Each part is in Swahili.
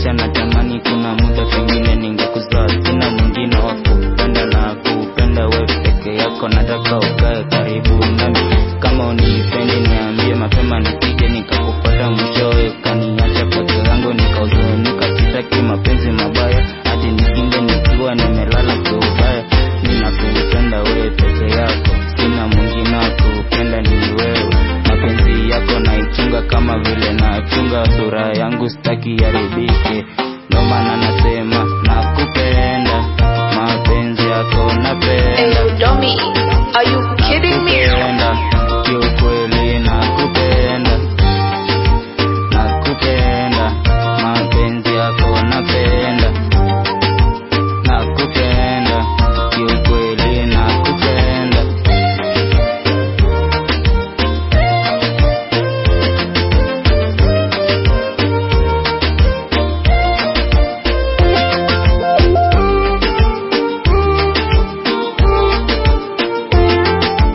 maisha natamani kuna muda pengine ningekuzaa. Sina mwingine wa kupenda na kupenda wewe peke yako, nataka ukae karibu nami. Kama unipendi niambie mapema nikije nikakufuata, mwishowe kaniacha peke yangu nikahuzunika. Sitaki mapenzi mabaya hadi nishinde nikiwa nimelala kubaya. Ninakupenda wewe peke yako, sina mwingine wa kupenda ni wewe. Mapenzi yako naichunga kama vile nachunga sura yangu, sitaki yaribike. Ndo maana nasema nakupenda, mapenzi yako napenda. Hey, dummy, are you kidding me? Kiukweli nakupenda, nakupenda, mapenzi yako napenda. Nakupenda, kiukweli nakupenda.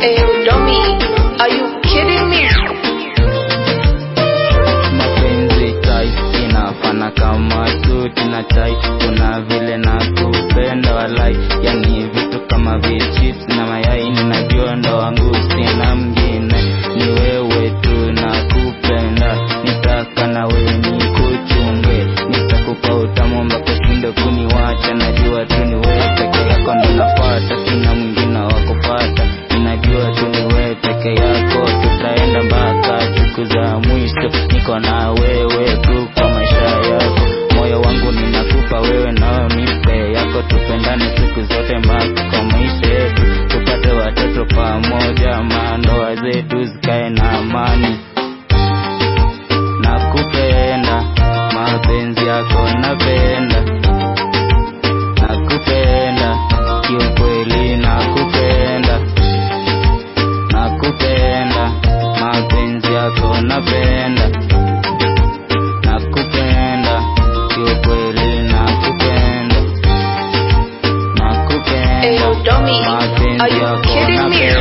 Hey, dummy, are you kidding me? Mapenzi tai inafana kama suti na tai, kuna vile nakupenda walai. Yani vitu kama vichips na mayai, ninajua ndo wangu sina mwingine, ni wewe tu nakupenda. Nitaka na wewe nikuchunge, nitakupa utamu mpaka ushinde kuniwacha. Najua tu ni wewe peke yako ndo nafuata, sina mwingine wa kufuata. Ninajua tu ni wewe peke yako, tutaenda mpaka siku za mwisho. Niko na wewe tu kwa maisha yako, moyo wangu ninakupa wewe na unipe yako. Tupendane siku zote mpaka kwa maisha yetu, tupate watoto pamoja, mandoa zetu zikae na amani. Nakupenda, mapenzi yako napenda. Nakupenda, kiukweli nakupenda. Nakupenda, mapenzi yako napenda. Nakupenda, kiukweli nakupenda. Hey, Nakupenda, dummy, are mapenzi you yako kidding me? napenda.